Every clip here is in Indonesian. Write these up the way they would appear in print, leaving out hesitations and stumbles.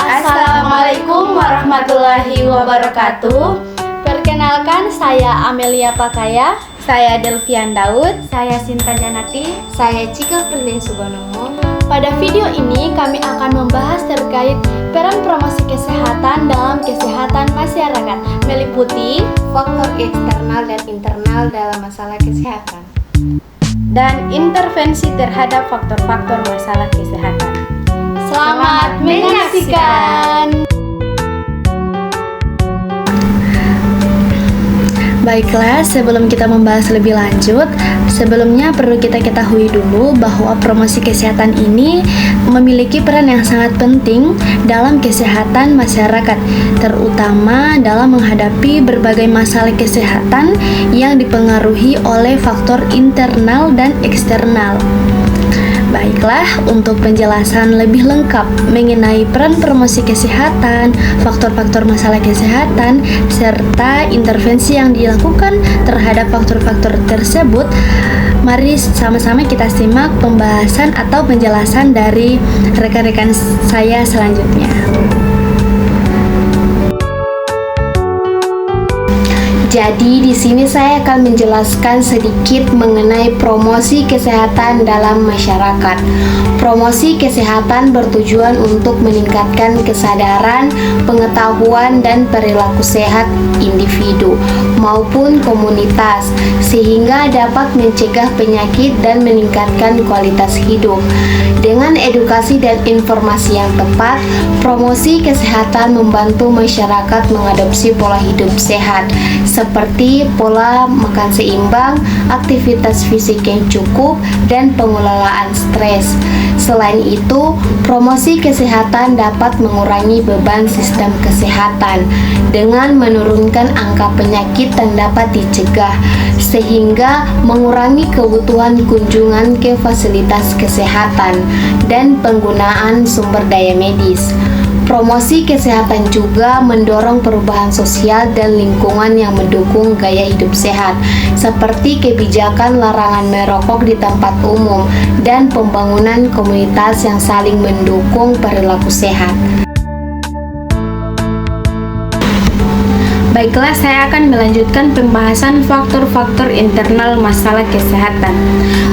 Assalamualaikum warahmatullahi wabarakatuh. Perkenalkan, saya Amelia Pakaya. Saya Delvian Daud. Saya Sinta Janati. Saya Cika Firlin Subonomo. Pada video ini kami akan membahas terkait peran promosi kesehatan dalam kesehatan masyarakat, meliputi faktor eksternal dan internal dalam masalah kesehatan dan intervensi terhadap faktor-faktor masalah kesehatan. Selamat menyaksikan. Baiklah, sebelum kita membahas lebih lanjut, sebelumnya perlu kita ketahui dulu bahwa promosi kesehatan ini memiliki peran yang sangat penting dalam kesehatan masyarakat, terutama dalam menghadapi berbagai masalah kesehatan yang dipengaruhi oleh faktor internal dan eksternal. Baiklah, untuk penjelasan lebih lengkap mengenai peran promosi kesehatan, faktor-faktor masalah kesehatan, serta intervensi yang dilakukan terhadap faktor-faktor tersebut, mari sama-sama kita simak pembahasan atau penjelasan dari rekan-rekan saya selanjutnya. Jadi di sini saya akan menjelaskan sedikit mengenai promosi kesehatan dalam masyarakat. Promosi kesehatan bertujuan untuk meningkatkan kesadaran, pengetahuan, dan perilaku sehat individu maupun komunitas sehingga dapat mencegah penyakit dan meningkatkan kualitas hidup. Dengan edukasi dan informasi yang tepat, promosi kesehatan membantu masyarakat mengadopsi pola hidup sehat seperti pola makan seimbang, aktivitas fisik yang cukup, dan pengelolaan stres. Selain itu, promosi kesehatan dapat mengurangi beban sistem kesehatan dengan menurunkan angka penyakit yang dapat dicegah, sehingga mengurangi kebutuhan kunjungan ke fasilitas kesehatan dan penggunaan sumber daya medis. Promosi kesehatan juga mendorong perubahan sosial dan lingkungan yang mendukung gaya hidup sehat, seperti kebijakan larangan merokok di tempat umum dan pembangunan komunitas yang saling mendukung perilaku sehat. Baiklah, saya akan melanjutkan pembahasan faktor-faktor internal masalah kesehatan.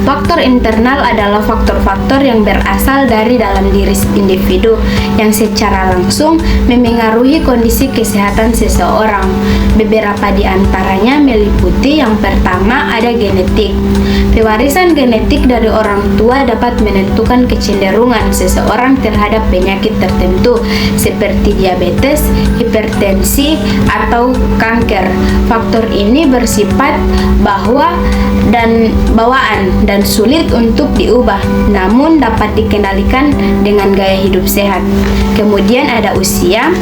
Faktor internal adalah faktor-faktor yang berasal dari dalam diri individu yang secara langsung memengaruhi kondisi kesehatan seseorang. Beberapa di antaranya meliputi: yang pertama ada genetik. Pewarisan genetik dari orang tua dapat menentukan kecenderungan seseorang terhadap penyakit tertentu seperti diabetes, hipertensi, atau kanker. Faktor ini bersifat bawaan dan sulit untuk diubah, namun dapat dikendalikan dengan gaya hidup sehat. Kemudian ada usia.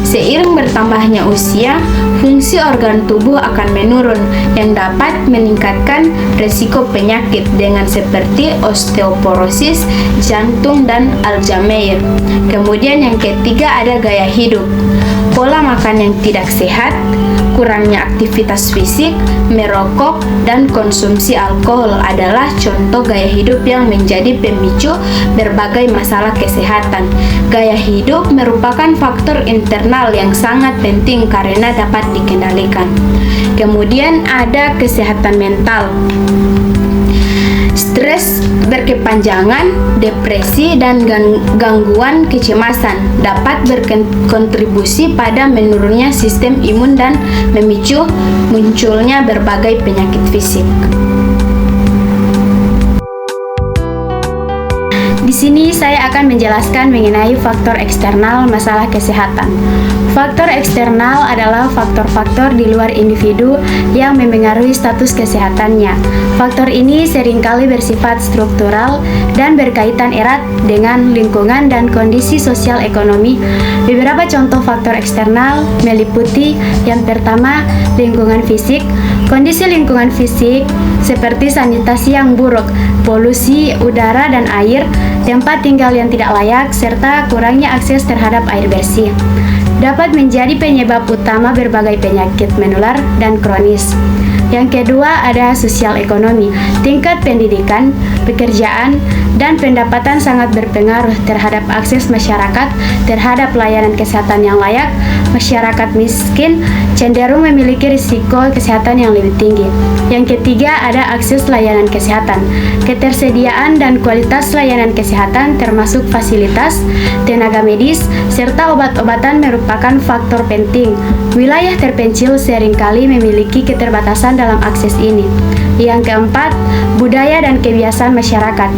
Seiring bertambahnya usia, fungsi organ tubuh akan menurun yang dapat meningkatkan risiko penyakit dengan seperti osteoporosis, jantung, dan Alzheimer. Kemudian yang ketiga ada gaya hidup. Pola makan yang tidak sehat, kurangnya aktivitas fisik, merokok, dan konsumsi alkohol adalah contoh gaya hidup yang menjadi pemicu berbagai masalah kesehatan. Gaya hidup merupakan faktor internal yang sangat penting karena dapat dikendalikan. Kemudian ada kesehatan mental. Stres berkepanjangan, depresi, dan gangguan kecemasan dapat berkontribusi pada menurunnya sistem imun dan memicu munculnya berbagai penyakit fisik. Di sini saya akan menjelaskan mengenai faktor eksternal masalah kesehatan. Faktor eksternal adalah faktor-faktor di luar individu yang memengaruhi status kesehatannya. Faktor ini seringkali bersifat struktural dan berkaitan erat dengan lingkungan dan kondisi sosial ekonomi. Beberapa contoh faktor eksternal meliputi: yang pertama, lingkungan fisik. Kondisi lingkungan fisik seperti sanitasi yang buruk, polusi udara dan air, tempat tinggal yang tidak layak, serta kurangnya akses terhadap air bersih dapat menjadi penyebab utama berbagai penyakit menular dan kronis. Yang kedua ada sosial ekonomi, tingkat pendidikan, pekerjaan, dan pendapatan sangat berpengaruh terhadap akses masyarakat terhadap layanan kesehatan yang layak. Masyarakat miskin cenderung memiliki risiko kesehatan yang lebih tinggi. Yang ketiga, ada akses layanan kesehatan. Ketersediaan dan kualitas layanan kesehatan termasuk fasilitas, tenaga medis, serta obat-obatan merupakan faktor penting. Wilayah terpencil seringkali memiliki keterbatasan dalam akses ini. Yang keempat, budaya dan kebiasaan masyarakat.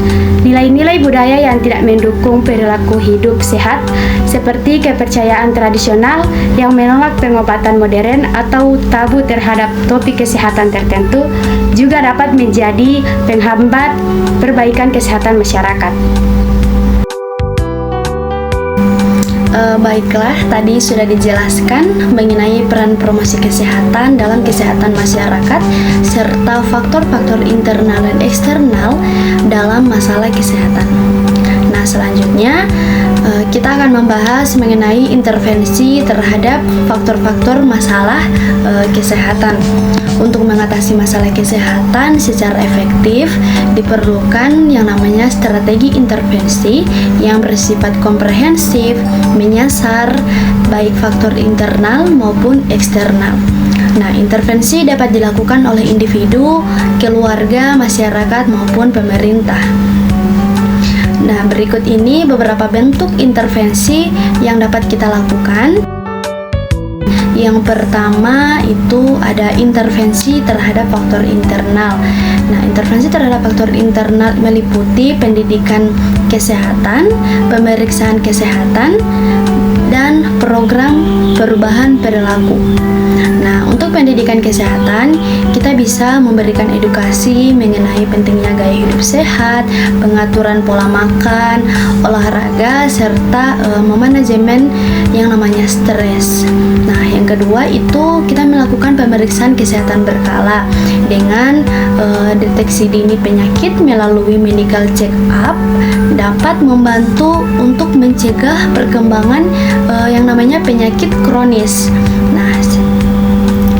Nilai-nilai budaya yang tidak mendukung perilaku hidup sehat, seperti kepercayaan tradisional yang menolak pengobatan modern atau tabu terhadap topik kesehatan tertentu, juga dapat menjadi penghambat perbaikan kesehatan masyarakat. Baiklah, tadi sudah dijelaskan mengenai peran promosi kesehatan dalam kesehatan masyarakat serta faktor-faktor internal dan eksternal dalam masalah kesehatan. Nah, selanjutnya kita akan membahas mengenai intervensi terhadap faktor-faktor masalah kesehatan. Untuk mengatasi masalah kesehatan secara efektif, diperlukan yang namanya strategi intervensi yang bersifat komprehensif, menyasar, baik faktor internal maupun eksternal. Nah, intervensi dapat dilakukan oleh individu, keluarga, masyarakat, maupun pemerintah. Nah, berikut ini beberapa bentuk intervensi yang dapat kita lakukan. Yang pertama itu ada intervensi terhadap faktor internal. Nah, intervensi terhadap faktor internal meliputi pendidikan kesehatan, pemeriksaan kesehatan, dan program perubahan perilaku. Nah, untuk pendidikan kesehatan, kita bisa memberikan edukasi mengenai pentingnya gaya hidup sehat, pengaturan pola makan, olahraga, serta memanajemen yang namanya stres. Nah, yang kedua itu kita melakukan pemeriksaan kesehatan berkala dengan deteksi dini penyakit melalui medical check up dapat membantu untuk mencegah perkembangan yang namanya penyakit kronis. Nah,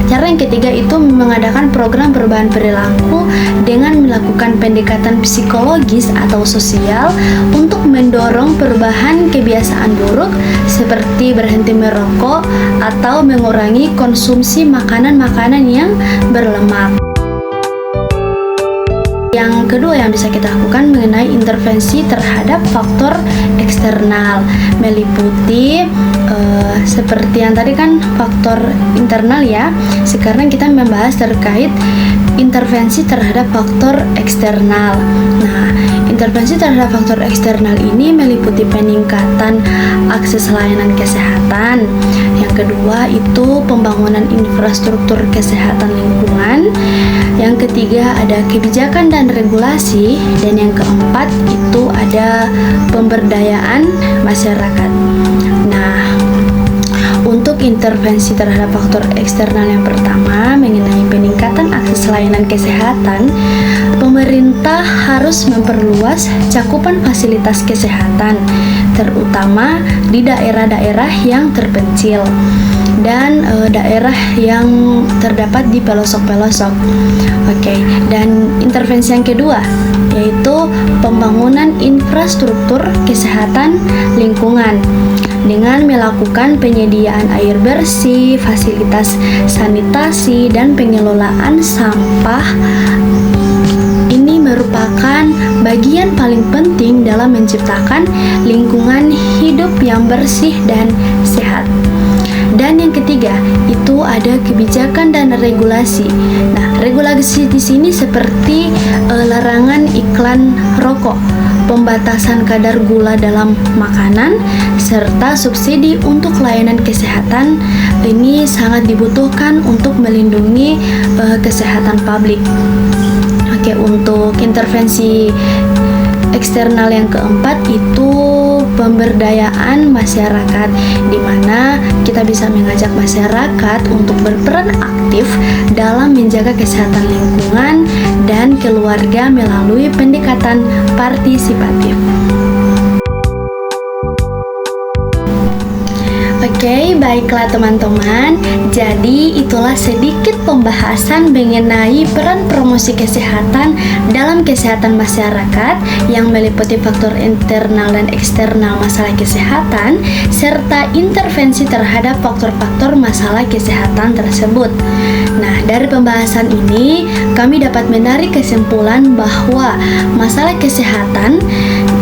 cara yang ketiga itu mengadakan program perubahan perilaku dengan melakukan pendekatan psikologis atau sosial untuk mendorong perubahan kebiasaan buruk seperti berhenti merokok atau mengurangi konsumsi makanan-makanan yang berlemak. Yang kedua yang bisa kita lakukan mengenai intervensi terhadap faktor eksternal meliputi seperti yang tadi kan faktor internal ya. Sekarang kita membahas terkait intervensi terhadap faktor eksternal. Nah, intervensi terhadap faktor eksternal ini meliputi peningkatan akses layanan kesehatan. Yang kedua itu pembangunan infrastruktur kesehatan lingkungan. Yang ketiga ada kebijakan dan regulasi, dan yang keempat itu ada pemberdayaan masyarakat. Nah, untuk intervensi terhadap faktor eksternal yang pertama mengenai peningkatan akses layanan kesehatan, pemerintah harus memperluas cakupan fasilitas kesehatan, terutama di daerah-daerah yang terpencil dan daerah yang terdapat di pelosok-pelosok. Oke, dan intervensi yang kedua yaitu pembangunan infrastruktur kesehatan lingkungan dengan melakukan penyediaan air bersih, fasilitas sanitasi, dan pengelolaan sampah. Ini merupakan bagian paling penting dalam menciptakan lingkungan hidup yang bersih dan sehat. Dan yang ketiga itu ada kebijakan dan regulasi. Nah, regulasi di sini seperti larangan iklan rokok, pembatasan kadar gula dalam makanan, serta subsidi untuk layanan kesehatan. Ini sangat dibutuhkan untuk melindungi kesehatan publik. Oke, untuk intervensi eksternal yang keempat itu pemberdayaan masyarakat, di mana kita bisa mengajak masyarakat untuk berperan aktif dalam menjaga kesehatan lingkungan dan keluarga melalui pendekatan partisipatif. Oke, baiklah teman-teman. Jadi itulah sedikit pembahasan mengenai peran promosi kesehatan dalam kesehatan masyarakat yang meliputi faktor internal dan eksternal masalah kesehatan serta intervensi terhadap faktor-faktor masalah kesehatan tersebut. Nah, dari pembahasan ini kami dapat menarik kesimpulan bahwa masalah kesehatan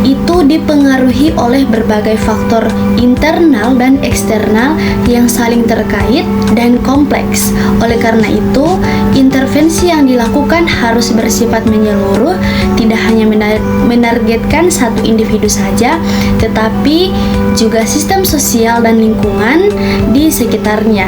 itu dipengaruhi oleh berbagai faktor internal dan eksternal yang saling terkait dan kompleks. Oleh karena itu, intervensi yang dilakukan harus bersifat menyeluruh, tidak hanya menargetkan satu individu saja, tetapi juga sistem sosial dan lingkungan di sekitarnya.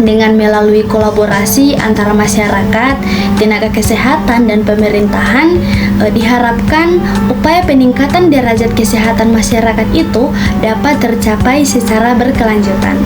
Dengan melalui kolaborasi antara masyarakat, tenaga kesehatan, dan pemerintahan, diharapkan upaya peningkatan derajat kesehatan masyarakat itu dapat tercapai secara berkelanjutan.